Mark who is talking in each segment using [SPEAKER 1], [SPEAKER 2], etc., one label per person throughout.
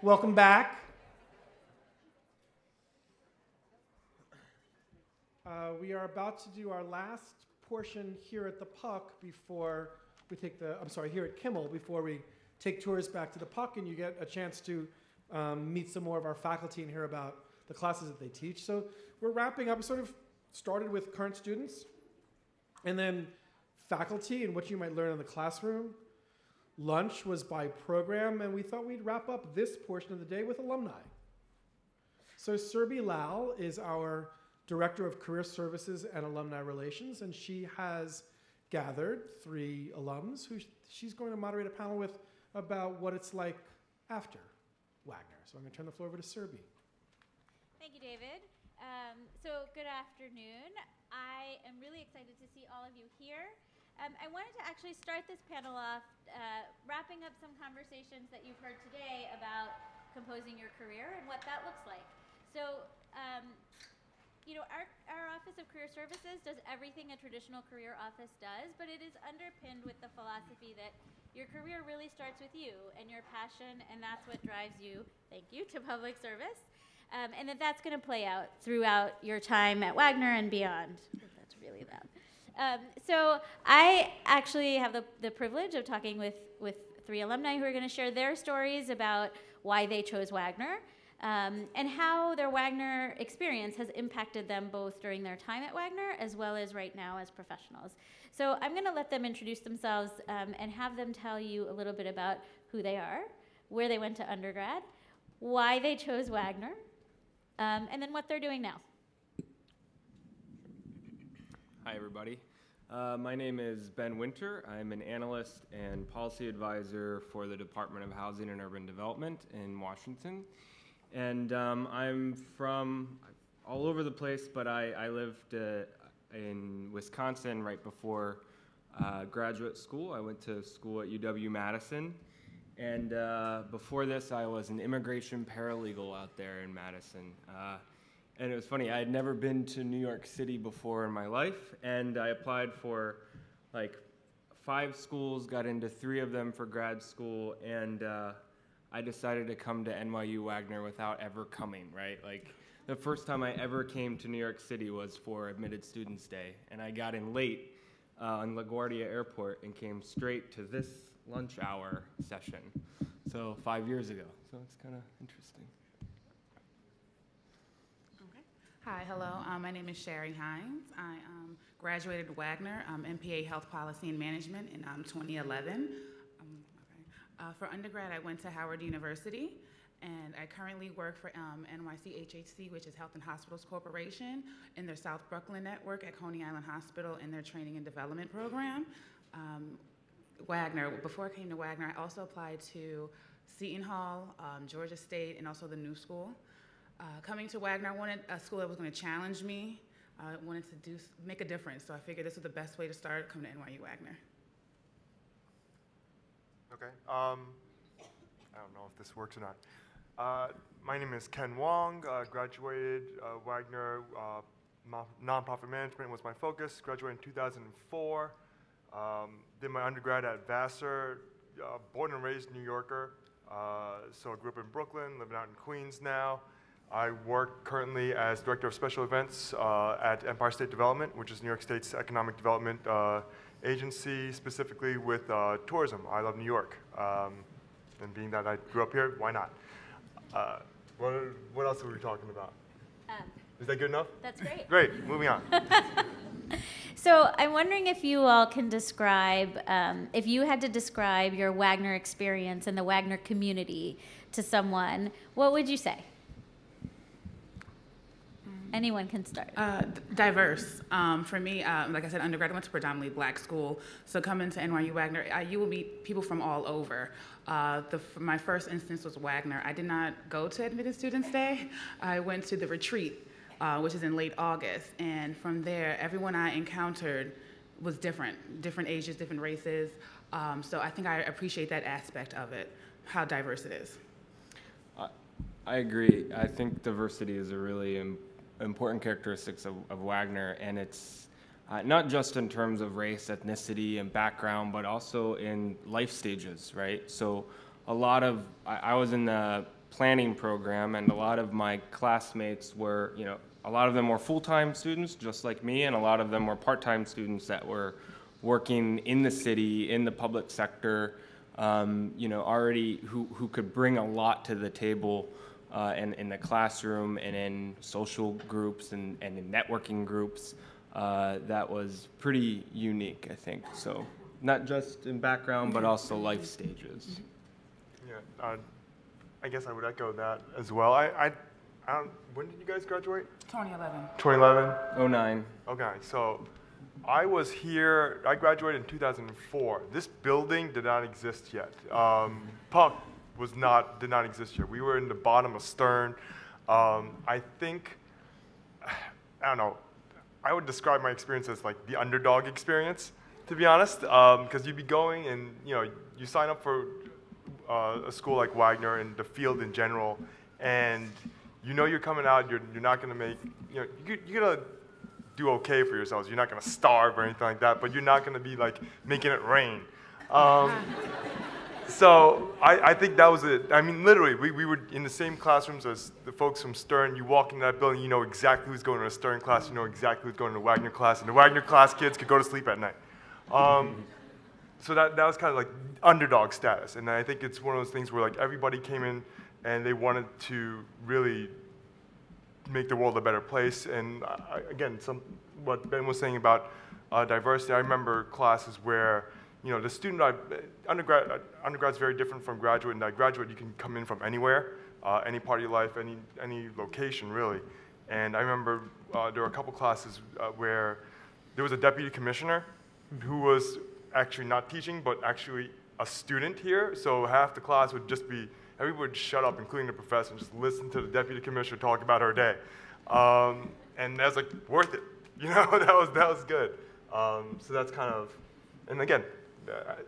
[SPEAKER 1] Welcome back. We are about to do our last portion here at the Puck before we take here at Kimmel, before we take tours back to the Puck and you get a chance to meet some more of our faculty and hear about the classes that they teach. So we're wrapping up, sort of started with current students and then faculty and what you might learn in the classroom. Lunch was by program, and we thought we'd wrap up this portion of the day with alumni. So Surbi Lal is our Director of Career Services and Alumni Relations, and she has gathered 3 alums who she's going to moderate a panel with about what it's like after Wagner. So I'm going to turn the floor over to Surbi.
[SPEAKER 2] Thank you, David. So good afternoon. I am really excited to see all of you here. I wanted to actually start this panel off wrapping up some conversations that you've heard today about composing your career and what that looks like. So, you know, our Office of Career Services does everything a traditional career office does, but it is underpinned with the philosophy that your career really starts with you and your passion, and that's what drives you, thank you, to public service. And that's going to play out throughout your time at Wagner and beyond. That's really loud. So I actually have the privilege of talking with 3 alumni who are going to share their stories about why they chose Wagner and how their Wagner experience has impacted them both during their time at Wagner as well as right now as professionals. So I'm going to let them introduce themselves and have them tell you a little bit about who they are, where they went to undergrad, why they chose Wagner, and then what they're doing now.
[SPEAKER 3] Hi, everybody. My name is Ben Winter. I'm an analyst and policy advisor for the Department of Housing and Urban Development in Washington. And I'm from all over the place, but I lived in Wisconsin right before graduate school. I went to school at UW-Madison. And before this, I was an immigration paralegal out there in Madison. And it was funny, I had never been to New York City before in my life, and I applied for like 5 schools, got into 3 of them for grad school, and I decided to come to NYU Wagner without ever coming, right? Like, the first time I ever came to New York City was for Admitted Students Day, and I got in late on LaGuardia Airport and came straight to this lunch hour session, so 5 years ago. So it's kind of interesting.
[SPEAKER 4] Hi, hello. My name is Sherry Hines. I graduated Wagner, MPA Health Policy and Management in 2011. For undergrad, I went to Howard University, and I currently work for NYCHHC, which is Health and Hospitals Corporation, in their South Brooklyn network at Coney Island Hospital in their training and development program. Wagner, before I came to Wagner, I also applied to Seton Hall, Georgia State, and also the New School. Coming to Wagner, I wanted a school that was going to challenge me. I wanted to make a difference, so I figured this was the best way to start, come to NYU Wagner.
[SPEAKER 5] Okay, I don't know if this works or not. My name is Ken Wong, graduated Wagner, nonprofit management was my focus, graduated in 2004. Did my undergrad at Vassar, born and raised New Yorker, so I grew up in Brooklyn, living out in Queens now. I work currently as Director of Special Events at Empire State Development, which is New York State's economic development agency, specifically with tourism. I love New York. And being that I grew up here, why not? What else are we talking about? Is that good enough?
[SPEAKER 2] That's great.
[SPEAKER 5] Great, moving on.
[SPEAKER 2] So I'm wondering if you all can describe, if you had to describe your Wagner experience and the Wagner community to someone, what would you say? Anyone can start.
[SPEAKER 4] Diverse. For me, like I said, undergrad, I went to predominantly black school. So coming to NYU Wagner, you will meet people from all over. My first instance was Wagner. I did not go to Admitted Students Day. I went to the retreat, which is in late August. And from there, everyone I encountered was different ages, different races. So I think I appreciate that aspect of it, how diverse it is.
[SPEAKER 3] I agree. I think diversity is a really important characteristics of Wagner, and it's not just in terms of race, ethnicity, and background, but also in life stages, right? So a lot of, I was in the planning program, and a lot of my classmates were, a lot of them were full-time students, just like me, and a lot of them were part-time students that were working in the city, in the public sector, already who could bring a lot to the table in the classroom and in social groups and in networking groups. That was pretty unique, I think. So not just in background, but also life stages.
[SPEAKER 5] Yeah, I guess I would echo that as well. When did you guys graduate?
[SPEAKER 4] 2011.
[SPEAKER 5] 2011?
[SPEAKER 3] 09.
[SPEAKER 5] Okay, so I was here, I graduated in 2004. This building did not exist yet. Puck did not exist yet. We were in the bottom of Stern. I think, I don't know, I would describe my experience as like the underdog experience, to be honest, because you'd be going and, you sign up for a school like Wagner and the field in general, and you're coming out, you're not going to make, you're going to do okay for yourselves. You're not going to starve or anything like that, but you're not going to be like making it rain. So I think that was it. I mean, literally, we were in the same classrooms as the folks from Stern. You walk into that building, you know exactly who's going to a Stern class, you know exactly who's going to a Wagner class, and the Wagner class kids could go to sleep at night. So that was kind of like underdog status, and I think it's one of those things where like everybody came in and they wanted to really make the world a better place. And again, what Ben was saying about diversity, I remember classes where the student, undergrad's very different from graduate, and graduate you can come in from anywhere, any part of your life, any location really. And I remember there were a couple classes where there was a deputy commissioner who was actually not teaching, but actually a student here. So half the class would just be, everybody would shut up, including the professor, and just listen to the deputy commissioner talk about her day. And that was like worth it, that was good. So that's kind of, and again,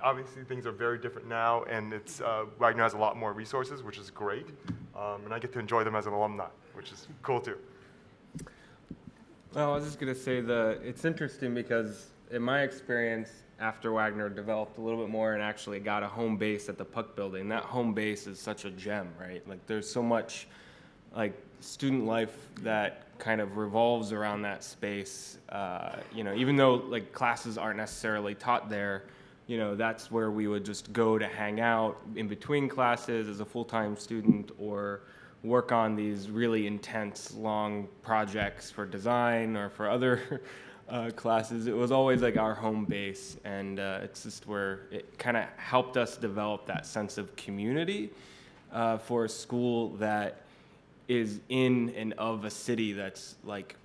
[SPEAKER 5] obviously things are very different now, and Wagner has a lot more resources, which is great. And I get to enjoy them as an alumni, which is cool too.
[SPEAKER 3] Well, I was just going to say it's interesting because in my experience, after Wagner developed a little bit more and actually got a home base at the Puck building, that home base is such a gem, right? Like there's so much like student life that kind of revolves around that space. Even though like classes aren't necessarily taught there, that's where we would just go to hang out in between classes as a full-time student or work on these really intense, long projects for design or for other classes. It was always like our home base, and it's just where it kind of helped us develop that sense of community for a school that is in and of a city that's like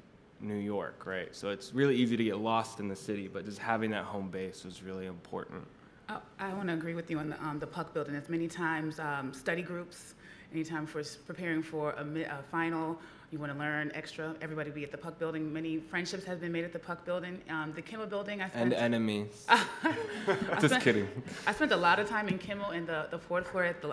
[SPEAKER 3] New York, right? So it's really easy to get lost in the city, but just having that home base was really important.
[SPEAKER 4] I want to agree with you on the Puck building. It's many times study groups, anytime for preparing for a final. You want to learn extra, everybody be at the Puck building. Many friendships have been made at the Puck building. The Kimmel building, I spent...
[SPEAKER 3] And enemies. Just kidding.
[SPEAKER 4] I spent a lot of time in Kimmel in the fourth floor at the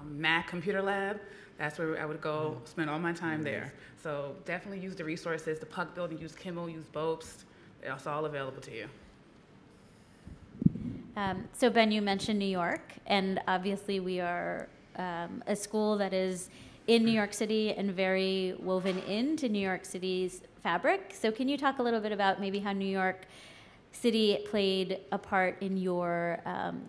[SPEAKER 4] Mac computer lab. That's where I would go spend all my time there. So definitely use the resources. The Puck building, use Kimmel, use Bopst. It's all available to you.
[SPEAKER 2] So Ben, you mentioned New York, and obviously we are a school that is in New York City and very woven into New York City's fabric. So can you talk a little bit about maybe how New York City played a part in your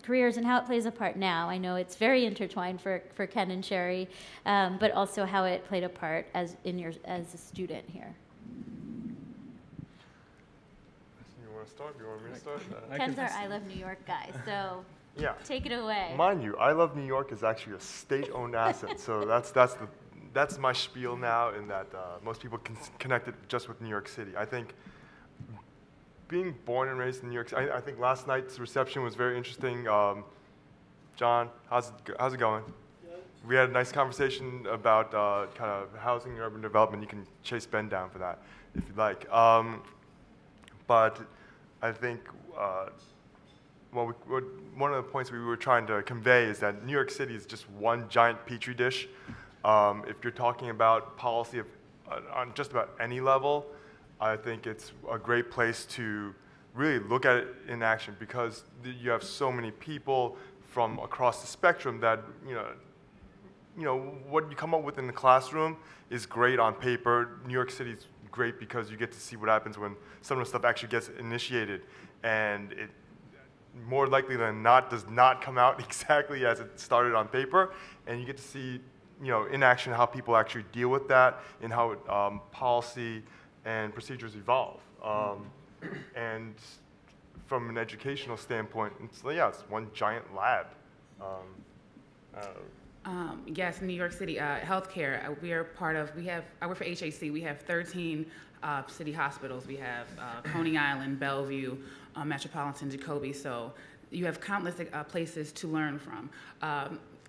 [SPEAKER 2] careers and how it plays a part now? I know it's very intertwined for Ken and Sherry, but also how it played a part as a student here.
[SPEAKER 5] You want to start? Do you want me to start?
[SPEAKER 2] Ken's our I Love New York guy, so
[SPEAKER 5] yeah.
[SPEAKER 2] Take it away.
[SPEAKER 5] Mind you, I Love New York is actually a state-owned asset, so that's my spiel now, in that most people connect it just with New York City. I think being born and raised in New York City, I think last night's reception was very interesting. John, how's it going? Good. We had a nice conversation about kind of housing and urban development. You can chase Ben down for that if you'd like. But I think one of the points we were trying to convey is that New York City is just one giant petri dish. If you're talking about policy on just about any level, I think it's a great place to really look at it in action, because you have so many people from across the spectrum that what you come up with in the classroom is great on paper. New York City's great because you get to see what happens when some of the stuff actually gets initiated, and it more likely than not does not come out exactly as it started on paper, and you get to see in action how people actually deal with that and how policy and procedures evolve. And from an educational standpoint, it's one giant lab.
[SPEAKER 4] Yes, New York City healthcare. I work for HAC. We have 13 city hospitals. We have Coney Island, Bellevue, Metropolitan, Jacoby. So you have countless places to learn from.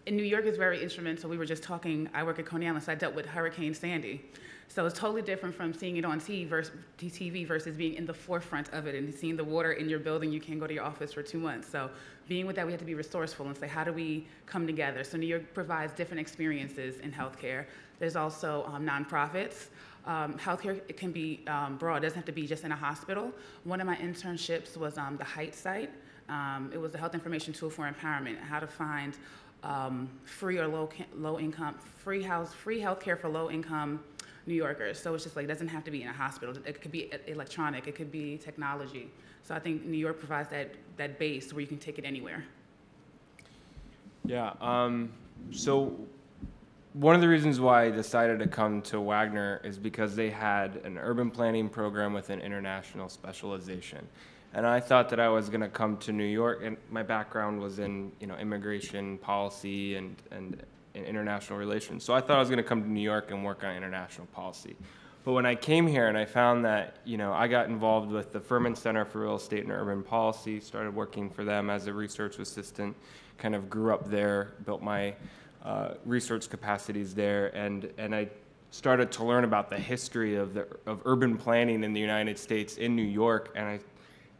[SPEAKER 4] In New York is very instrumental. We were just talking. I work at Coney Island, so I dealt with Hurricane Sandy. So it's totally different from seeing it on TV versus being in the forefront of it and seeing the water in your building. You can't go to your office for 2 months. So being with that, we have to be resourceful and say, how do we come together? So New York provides different experiences in healthcare. There's also nonprofits. Healthcare, it can be broad. It doesn't have to be just in a hospital. One of my internships was the Heights site. It was a health information tool for empowerment, how to find free or low income, free healthcare for low income New Yorkers. So it's just like, it doesn't have to be in a hospital. It could be electronic, it could be technology. So I think New York provides that base where you can take it anywhere.
[SPEAKER 3] Yeah, so one of the reasons why I decided to come to Wagner is because they had an urban planning program with an international specialization. And I thought that I was going to come to New York, and my background was in immigration policy and international relations. So I thought I was going to come to New York and work on international policy. But when I came here and I found that, I got involved with the Furman Center for Real Estate and Urban Policy, started working for them as a research assistant, kind of grew up there, built my research capacities there, and I started to learn about the history of urban planning in the United States in New York, and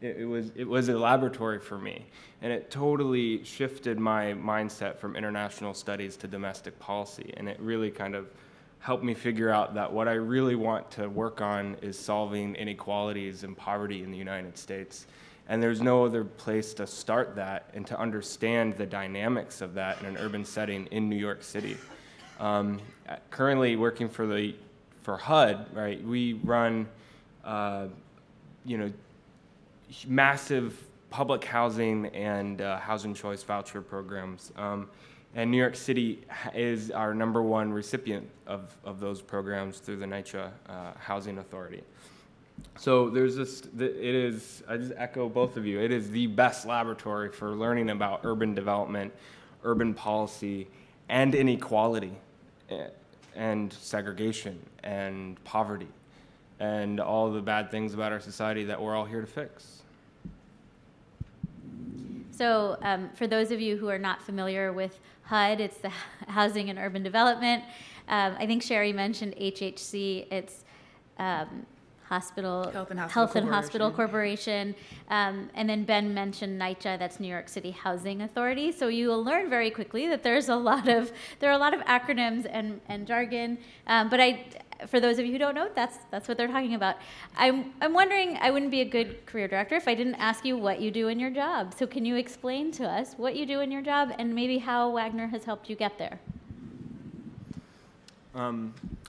[SPEAKER 3] it was a laboratory for me, and it totally shifted my mindset from international studies to domestic policy, and it really kind of helped me figure out that what I really want to work on is solving inequalities and poverty in the United States. And there's no other place to start that and to understand the dynamics of that in an urban setting in New York City. Currently working for HUD, right? We run, massive public housing and housing choice voucher programs. And New York City is our #1 recipient of those programs through the NYCHA Housing Authority. So there's I just echo both of you, it is the best laboratory for learning about urban development, urban policy, and inequality, and segregation, and poverty, and all the bad things about our society that we're all here to fix.
[SPEAKER 2] So for those of you who are not familiar with HUD, it's the Housing and Urban Development. I think Sherry mentioned HHC. It's Health and Hospital Corporation. And then Ben mentioned NYCHA, that's New York City Housing Authority. So you will learn very quickly that there are a lot of acronyms and jargon. But for those of you who don't know, that's what they're talking about. I'm wondering, I wouldn't be a good career director if I didn't ask you what you do in your job. So can you explain to us what you do in your job and maybe how Wagner has helped you get there?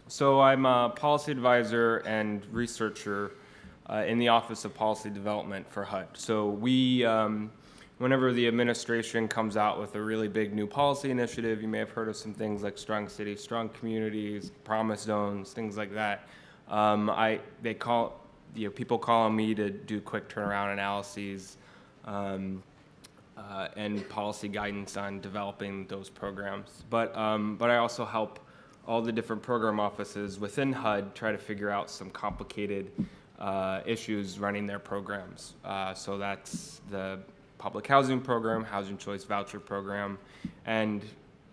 [SPEAKER 3] So I'm a policy advisor and researcher in the Office of Policy Development for HUD. So we, whenever the administration comes out with a really big new policy initiative, you may have heard of some things like strong cities, strong communities, promise zones, things like that. People call on me to do quick turnaround analyses and policy guidance on developing those programs. But I also help all the different program offices within HUD try to figure out some complicated issues running their programs. So that's the public housing program, housing choice voucher program, and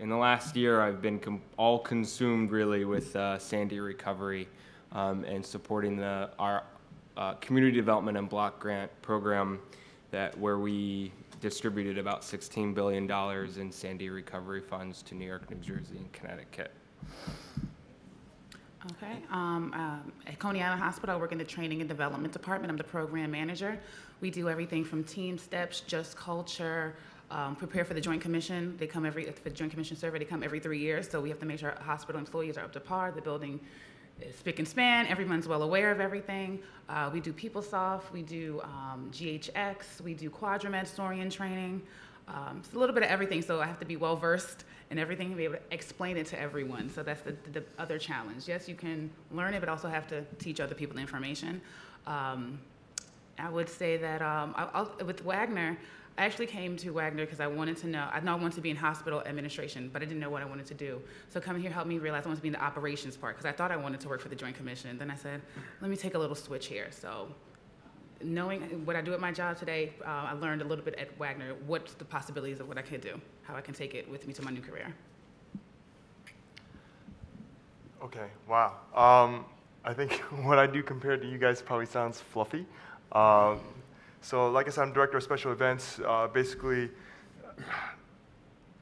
[SPEAKER 3] in the last year I've been all consumed really with Sandy recovery and supporting our community development and block grant program where we distributed about $16 billion in Sandy recovery funds to New York, New Jersey, and Connecticut.
[SPEAKER 4] Okay. At Coney Island Hospital, I work in the Training and Development Department. I'm the program manager. We do everything from team steps, just culture, prepare for the Joint Commission. They come for the Joint Commission survey, they come every 3 years, so we have to make sure hospital employees are up to par, the building is spick and span, everyone's well aware of everything. We do PeopleSoft, we do GHX, we do Quadramed Storian training. It's a little bit of everything, so I have to be well versed in everything and be able to explain it to everyone. So that's the other challenge. Yes, you can learn it, but also have to teach other people the information. I would say that with Wagner, I actually came to Wagner because I wanted to know, I wanted to be in hospital administration, but I didn't know what I wanted to do. So coming here helped me realize I wanted to be in the operations part because I thought I wanted to work for the Joint Commission. Then I said, let me take a little switch here. So knowing what I do at my job today, I learned a little bit at Wagner, what's the possibilities of what I could do, how I can take it with me to my new career.
[SPEAKER 5] Okay, wow. I think what I do compared to you guys probably sounds fluffy. So like I said, I'm director of special events. Basically,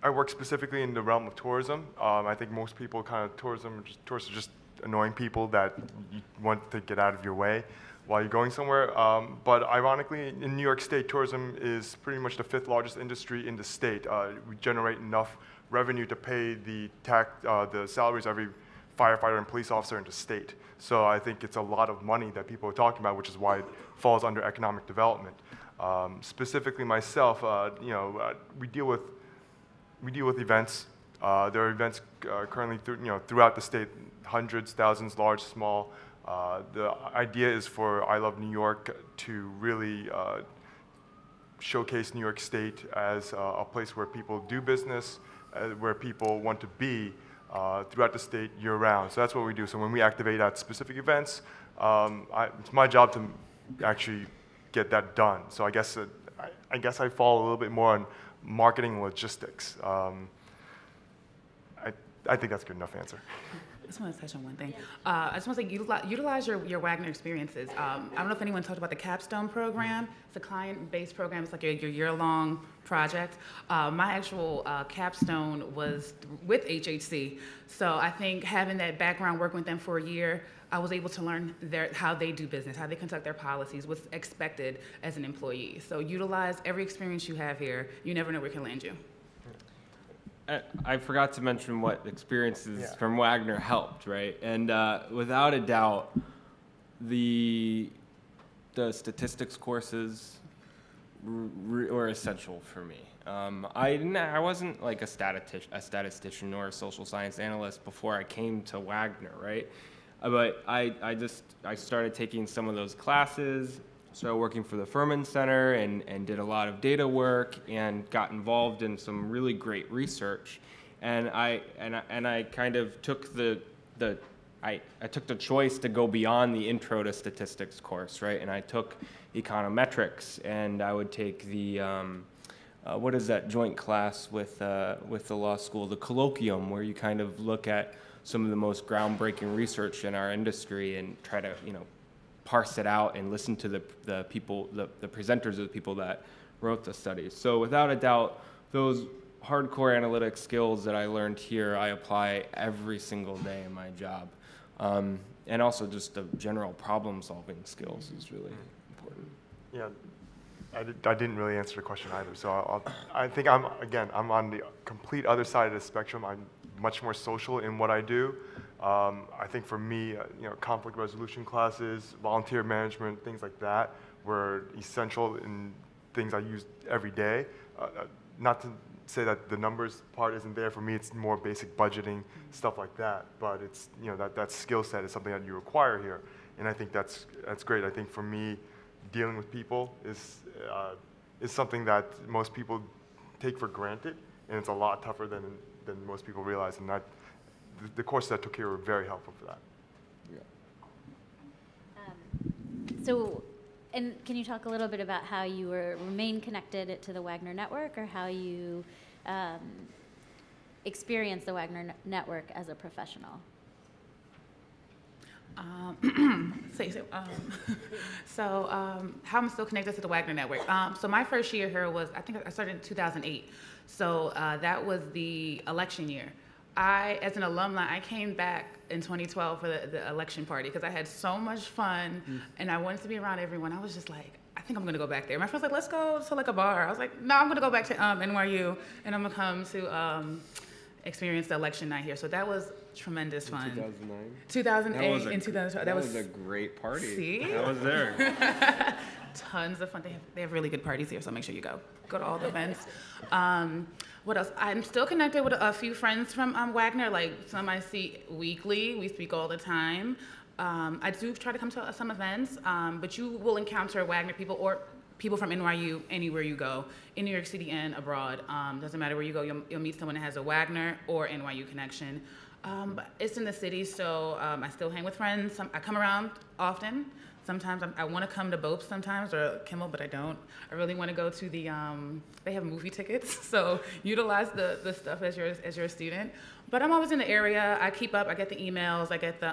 [SPEAKER 5] I work specifically in the realm of tourism. I think most people tourists are just annoying people that you want to get out of your way while you're going somewhere. But ironically, in New York State, tourism is pretty much the 5th largest industry in the state. We generate enough revenue to pay the salaries of every firefighter and police officer in the state. So I think it's a lot of money that people are talking about, which is why it falls under economic development. Specifically myself, we deal with events. There are events currently throughout the state, hundreds, thousands, large, small. The idea is for I Love New York to really showcase New York State as a place where people do business, where people want to be throughout the state year-round. So that's what we do. So when we activate at specific events, it's my job to actually get that done. So I guess I fall a little bit more on marketing and logistics. I think that's a good enough answer.
[SPEAKER 4] I just want to touch on one thing. I just want to say utilize your Wagner experiences. I don't know if anyone talked about the Capstone program. It's a client-based program. It's like your year-long project. My actual capstone was with HHC. So I think having that background, working with them for a year, I was able to learn how they do business, how they conduct their policies, what's expected as an employee. So utilize every experience you have here. You never know where it can land you.
[SPEAKER 3] I forgot to mention what experiences from Wagner helped, right? And without a doubt, the statistics courses were essential for me. I wasn't like a statistician or a social science analyst before I came to Wagner, right? But I started taking some of those classes, started working for the Furman Center and did a lot of data work and got involved in some really great research. And I kind of took I took the choice to go beyond the intro to statistics course, right? And I took econometrics, and I would take the what is that joint class with the law school, the colloquium, where you kind of look at some of the most groundbreaking research in our industry and try to parse it out and listen to the presenters of the people that wrote the studies. So without a doubt, those hardcore analytic skills that I learned here, I apply every single day in my job. And also just the general problem-solving skills is really important.
[SPEAKER 5] Yeah, I didn't really answer the question either. So I think I'm on the complete other side of the spectrum. I'm much more social in what I do. I think for me, conflict resolution classes, volunteer management, things like that were essential in things I use every day. Not to say that the numbers part isn't there. For me, it's more basic budgeting, stuff like that. But it's, that skill set is something that you acquire here. And I think that's great. I think for me, dealing with people is something that most people take for granted. And it's a lot tougher than most people realize. And the courses I took here were very helpful for that.
[SPEAKER 2] So, and can you talk a little bit about how you remain connected to the Wagner Network, or how you experience the Wagner Network as a professional?
[SPEAKER 4] How I'm still connected to the Wagner Network. So my first year here was, I think I started in 2008. So that was the election year. As an alumni, I came back in 2012 for the election party because I had so much fun and I wanted to be around everyone. I was just like, I think I'm gonna go back there. My friend's like, let's go to like a bar. I was like, no, I'm gonna go back to NYU, and I'm gonna come to experience the election night here. So that was tremendous fun. 2008 and 2012.
[SPEAKER 3] That was a great party.
[SPEAKER 4] See?
[SPEAKER 3] I was there.
[SPEAKER 4] Tons of fun. They have really good parties here, so make sure you go to all the events. What else? I'm still connected with a few friends from Wagner. Like some I see weekly. We speak all the time. I do try to come to some events, but you will encounter Wagner people or people from NYU anywhere you go, in New York City and abroad. Doesn't matter where you go, you'll meet someone that has a Wagner or NYU connection. But it's in the city, so I still hang with friends. I come around often. Sometimes I want to come to Bope sometimes, or Kimmel, but I don't. I really want to go to the, they have movie tickets, so utilize the stuff as you're a student. But I'm always in the area. I keep up. I get the emails. I get the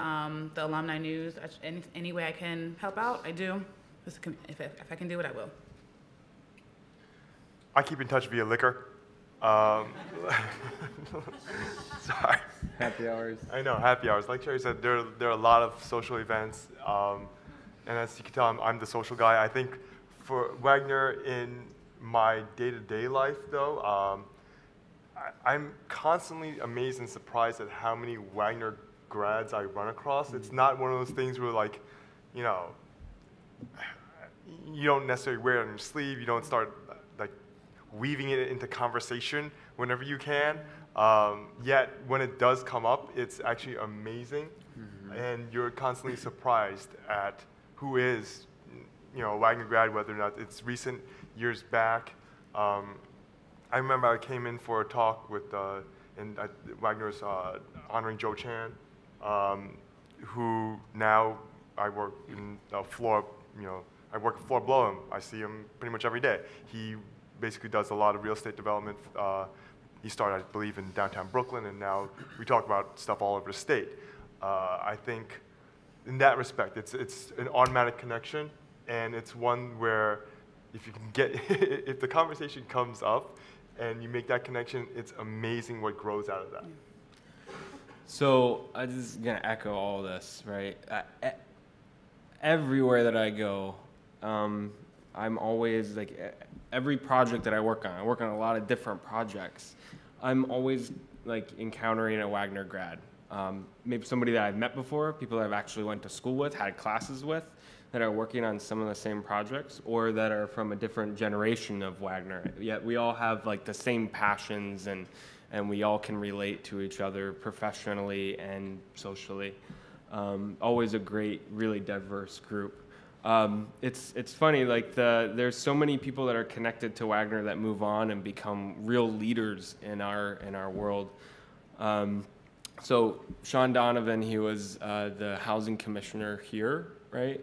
[SPEAKER 4] alumni news. Any way I can help out, I do. If I can do it, I will.
[SPEAKER 5] I keep in touch via liquor. Sorry.
[SPEAKER 3] Happy hours.
[SPEAKER 5] I know, happy hours. Like Sherry said, there are a lot of social events. And as you can tell, I'm the social guy. I think for Wagner, in my day-to-day life, though, I'm constantly amazed and surprised at how many Wagner grads I run across. It's not one of those things where, like, you know, you don't necessarily wear it on your sleeve. You don't start, like, weaving it into conversation whenever you can. Yet, when it does come up, it's actually amazing. And you're constantly surprised at who is, you know, a Wagner grad, whether or not it's recent, years back. I remember I came in for a talk with, Wagner's honoring Joe Chan, who now I work in floor, you know, I work floor below him. I see him pretty much every day. He basically does a lot of real estate development. He started, I believe, in downtown Brooklyn, and now we talk about stuff all over the state. I think in that respect, it's an automatic connection, and it's one where if you can get, if the conversation comes up and you make that connection, it's amazing what grows out of that.
[SPEAKER 3] So I'm just gonna echo all this, right? Everywhere that I go, I'm always like, every project that I work on a lot of different projects. I'm always like encountering a Wagner grad. Maybe somebody that I've met before, people that I've actually went to school with, had classes with, that are working on some of the same projects, or that are from a different generation of Wagner. Yet we all have like the same passions, and we all can relate to each other professionally and socially. Always a great, really diverse group. It's funny, like there's so many people that are connected to Wagner that move on and become real leaders in our world. So Sean Donovan, he was the housing commissioner here, right,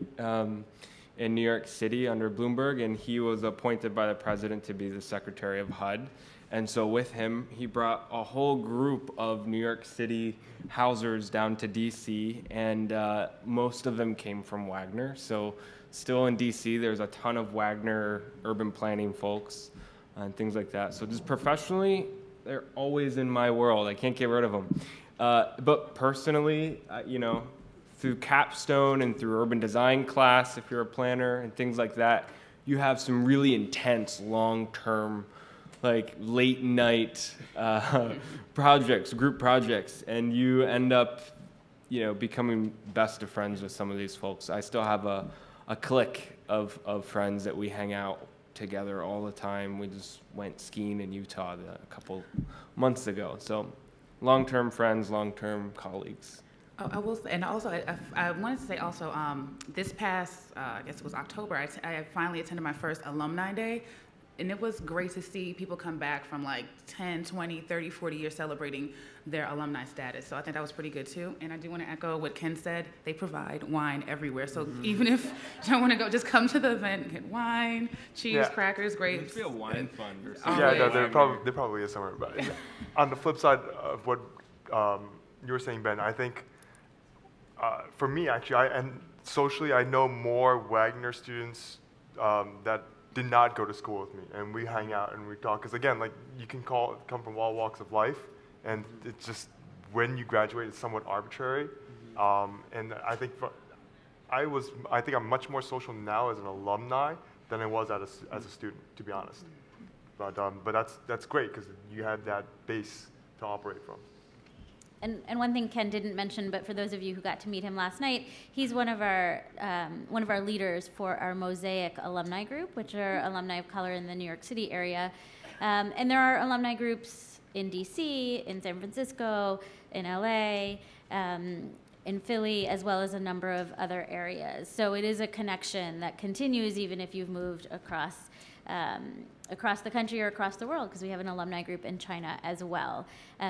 [SPEAKER 3] in New York City under Bloomberg, and he was appointed by the president to be the secretary of HUD. And so with him, he brought a whole group of New York City housers down to DC, and most of them came from Wagner. So still in DC, there's a ton of Wagner urban planning folks and things like that. So just professionally, they're always in my world. I can't get rid of them. But personally, you know, through capstone and through urban design class, if you're a planner and things like that, you have some really intense, long-term, like late night projects, group projects, and you end up, you know, becoming best of friends with some of these folks. I still have a clique of friends that we hang out together all the time. We just went skiing in Utah a couple months ago. So long-term friends, long-term colleagues.
[SPEAKER 4] Oh, I will say, and also I wanted to say also, this past, I guess it was October, I finally attended my first alumni day, and it was great to see people come back from like 10, 20, 30, 40 years celebrating their alumni status. So I think that was pretty good too. And I do want to echo what Ken said. They provide wine everywhere. So even if you don't want to go, just come to the event and get wine, cheese, crackers, grapes.
[SPEAKER 3] There's a wine fund or
[SPEAKER 5] something. Yeah, no, there probably is somewhere. But on the flip side of what you were saying, Ben, I think for me, actually, and socially, I know more Wagner students that did not go to school with me, and we hang out and we talk. Because again, like you can come from all walks of life, and it's just when you graduate, it's somewhat arbitrary. And I think I'm much more social now as an alumni than I was as a student, to be honest. But that's great because you had that base to operate from.
[SPEAKER 2] And one thing Ken didn't mention, but for those of you who got to meet him last night, he's one of our leaders for our Mosaic alumni group, which are alumni of color in the New York City area. And there are alumni groups in DC, in San Francisco, in LA, in Philly, as well as a number of other areas. So it is a connection that continues even if you've moved across the country or across the world, because we have an alumni group in China as well.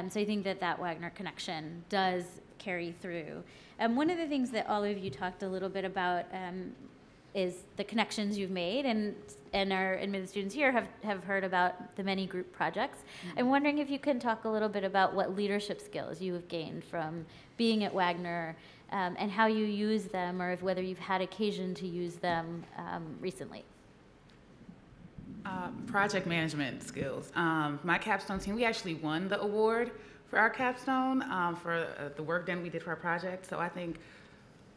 [SPEAKER 2] So I think that Wagner connection does carry through. One of the things that all of you talked a little bit about is the connections you've made, and our admitted students here have heard about the many group projects. Mm-hmm. I'm wondering if you can talk a little bit about what leadership skills you have gained from being at Wagner, and how you use them, or whether you've had occasion to use them recently.
[SPEAKER 4] Project management skills. My capstone team, we actually won the award for our capstone for the work done we did for our project. So I think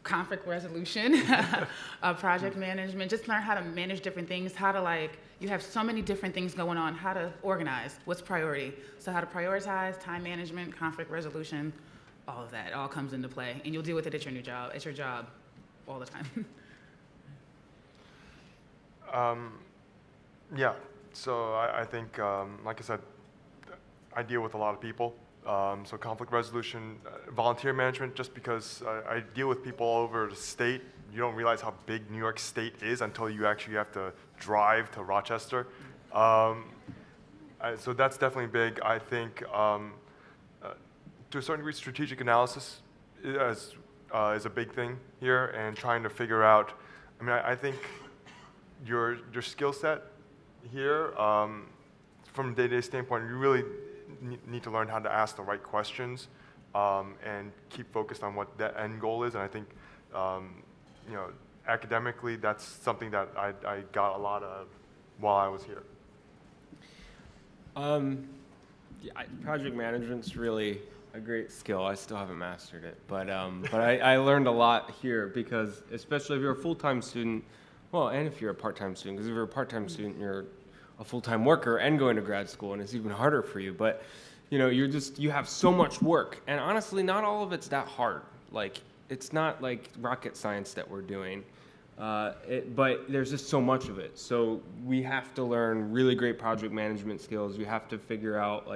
[SPEAKER 4] conflict resolution, project management, just learn how to manage different things, how to you have so many different things going on, how to organize, what's priority. So how to prioritize, time management, conflict resolution, all of that all comes into play. And you'll deal with it at your new job, all the time.
[SPEAKER 5] Yeah, so I think, like I said, I deal with a lot of people. So conflict resolution, volunteer management, just because I deal with people all over the state. You don't realize how big New York State is until you actually have to drive to Rochester. So that's definitely big. I think, to a certain degree, strategic analysis is a big thing here, and trying to figure out, I think your skill set here, from a day-to-day standpoint, you really need to learn how to ask the right questions, and keep focused on what the end goal is. And I think, academically, that's something that I got a lot of while I was here.
[SPEAKER 3] Project management's really a great skill. I still haven't mastered it, but I learned a lot here, because especially if you're a full-time student, well, and if you're a part-time student, because if you're a part-time student, you're a full-time worker and going to grad school, and it's even harder for you. But you have so much work, and honestly, not all of it's that hard. It's not like rocket science that we're doing, but there's just so much of it. So we have to learn really great project management skills. We have to figure out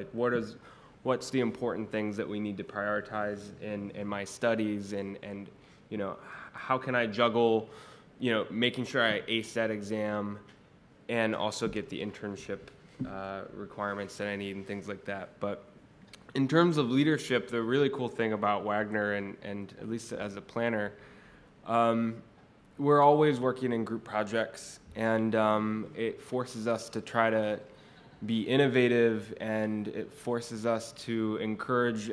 [SPEAKER 3] what's the important things that we need to prioritize in my studies, and how can I juggle making sure I ace that exam and also get the internship requirements that I need and things like that. But in terms of leadership, the really cool thing about Wagner, and at least as a planner, we're always working in group projects, and it forces us to try to be innovative, and it forces us to encourage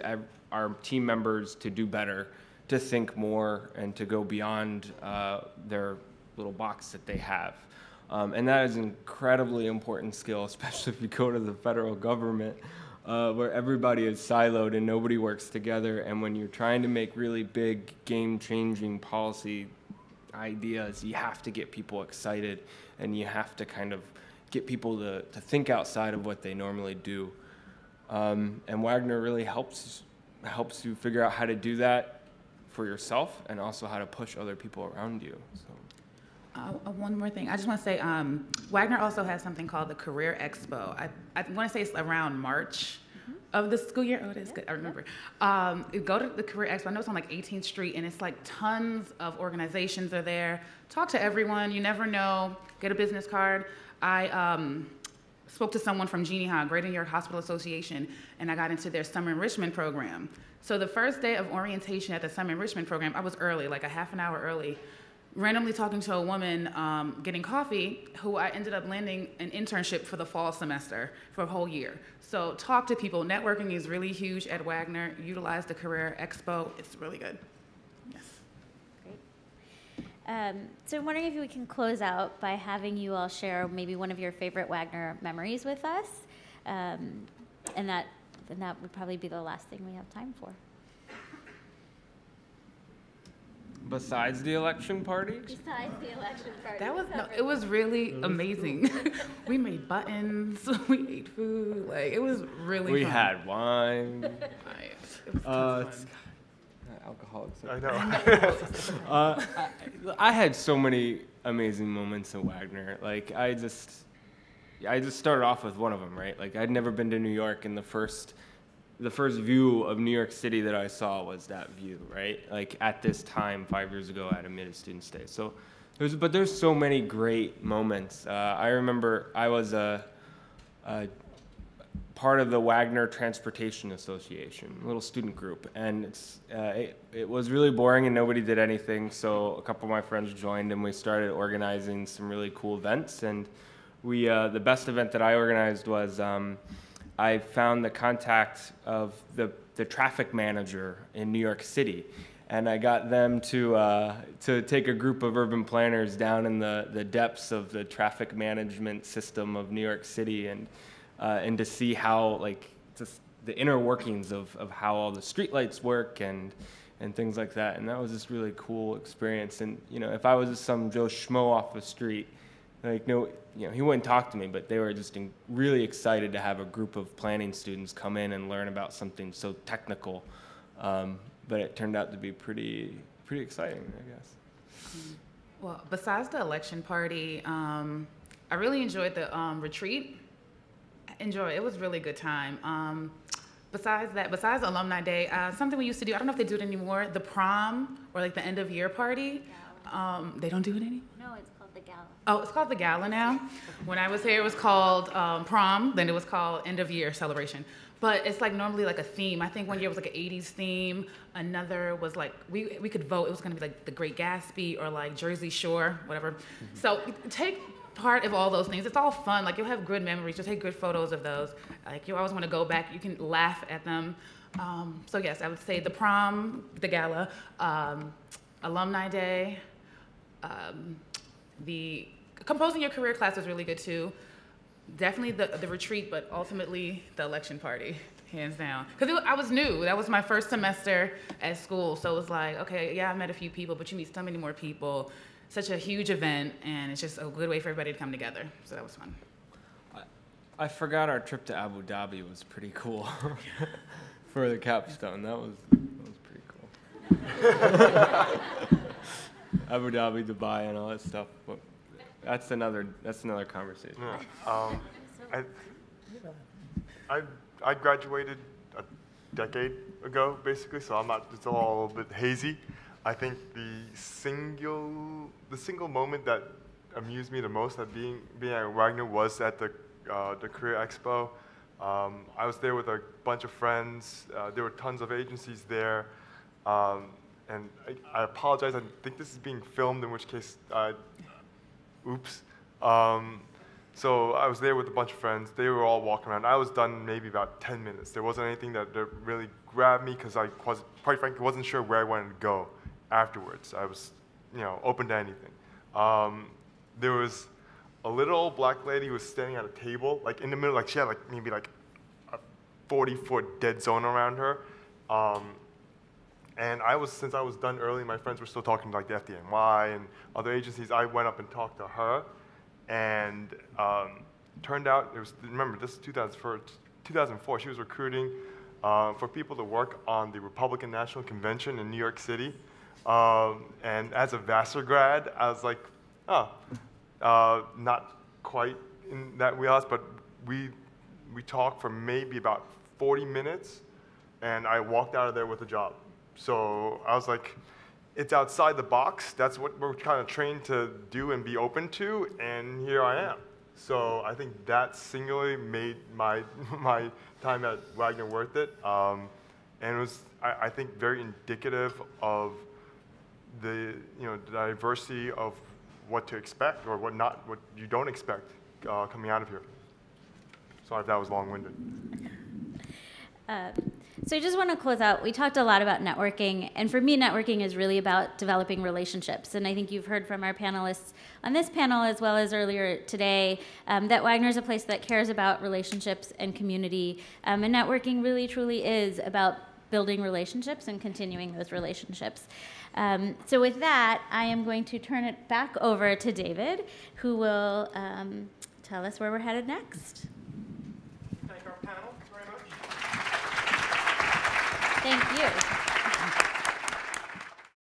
[SPEAKER 3] our team members to do better, to think more, and to go beyond their little box that they have. And that is an incredibly important skill, especially if you go to the federal government, where everybody is siloed and nobody works together. And when you're trying to make really big, game-changing policy ideas, you have to get people excited, and you have to kind of get people to think outside of what they normally do. And Wagner really helps you figure out how to do that for yourself, and also how to push other people around you. So.
[SPEAKER 4] One more thing. I just want to say, Wagner also has something called the Career Expo. I want to say it's around March of the school year. Oh, it is good. I remember. Go to the Career Expo. I know it's on 18th Street, and it's tons of organizations are there. Talk to everyone. You never know. Get a business card. I spoke to someone from Genie Greater New York Hospital Association, and I got into their summer enrichment program. So the first day of orientation at the summer enrichment program, I was early, a half an hour early, randomly talking to a woman getting coffee, who I ended up landing an internship for the fall semester for a whole year. So talk to people. Networking is really huge at Wagner. Utilize the Career Expo. It's really good. Yes.
[SPEAKER 2] Great. So I'm wondering if we can close out by having you all share maybe one of your favorite Wagner memories with us. And that would probably be the last thing we have time for.
[SPEAKER 3] Besides the election party?
[SPEAKER 2] Besides the election party.
[SPEAKER 4] That was it was really amazing. We made buttons, we ate food, like it was really
[SPEAKER 3] We
[SPEAKER 4] fun.
[SPEAKER 3] had wine.
[SPEAKER 4] It was tons of fun.
[SPEAKER 3] Alcoholics.
[SPEAKER 5] I know.
[SPEAKER 3] I had so many amazing moments in Wagner. Like I just started off with one of them, right? Like I'd never been to New York, and the first view of New York City that I saw was that view, right? Like at this time, 5 years ago, at a Mid Student Stay. So there's so many great moments. I remember I was a part of the Wagner Transportation Association, a little student group, and it was really boring and nobody did anything. So a couple of my friends joined, and we started organizing some really cool events. And we the best event that I organized was I found the contact of the traffic manager in New York City, and I got them to take a group of urban planners down in the depths of the traffic management system of New York City, and to see how like just the inner workings of how all the streetlights work and things like that. And that was this really cool experience. And you know, if I was some Joe Schmo off the street, like he wouldn't talk to me, but they were just really excited to have a group of planning students come in and learn about something so technical. But it turned out to be pretty exciting, I guess.
[SPEAKER 4] Well, besides the election party, I really enjoyed the retreat. It was a really good time. Besides Alumni Day, something we used to do, I don't know if they do it anymore, the prom or like the end of year party. They don't do it anymore?
[SPEAKER 2] No, it's called the gala.
[SPEAKER 4] Oh, it's called the gala now. When I was here, it was called prom, then it was called end of year celebration. But it's like normally like a theme. I think one year was like an 80s theme. Another was like, we could vote. It was gonna be like The Great Gatsby or like Jersey Shore, whatever. Mm-hmm. So take part of all those things. It's all fun. Like you'll have good memories. You'll take good photos of those. Like you always want to go back. You can laugh at them. So yes, I would say the prom, the gala, Alumni Day, the composing your career class was really good too. Definitely the retreat, but ultimately the election party, hands down. Because I was new. That was my first semester at school. So it was like, okay, yeah, I met a few people, but you meet so many more people. Such a huge event, and it's just a good way for everybody to come together. So that was fun.
[SPEAKER 3] I forgot our trip to Abu Dhabi was pretty cool for the capstone. That was pretty cool. Abu Dhabi, Dubai, and all that stuff. But that's another conversation.
[SPEAKER 5] Yeah. I graduated a decade ago, basically, so it's all a little bit hazy. I think the single moment that amused me the most at being at Wagner was at the Career Expo. I was there with a bunch of friends. There were tons of agencies there, and I apologize. I think this is being filmed, in which case, oops. So I was there with a bunch of friends. They were all walking around. I was done in maybe about 10 minutes. There wasn't anything that really grabbed me because I quite frankly wasn't sure where I wanted to go afterwards. I was, open to anything. There was a little black lady who was standing at a table, like in the middle, like she had maybe a 40-foot dead zone around her. And since I was done early, my friends were still talking to like the FDNY and other agencies. I went up and talked to her, and turned out remember this is 2004. She was recruiting for people to work on the Republican National Convention in New York City. And as a Vassar grad, I was like, not quite in that wheelhouse, but we talked for maybe about 40 minutes, and I walked out of there with a job. So I was like, it's outside the box. That's what we're kind of trained to do and be open to, and here I am. So I think that singularly made my time at Wagner worth it, and it was, I think, very indicative of the diversity of what to expect or what you don't expect coming out of here. Sorry if that was long-winded.
[SPEAKER 2] So I just want to close out. We talked a lot about networking, and for me, networking is really about developing relationships. And I think you've heard from our panelists on this panel, as well as earlier today, that Wagner is a place that cares about relationships and community. And networking really, truly is about building relationships and continuing those relationships. So with that, I am going to turn it back over to David, who will tell us where we're headed next.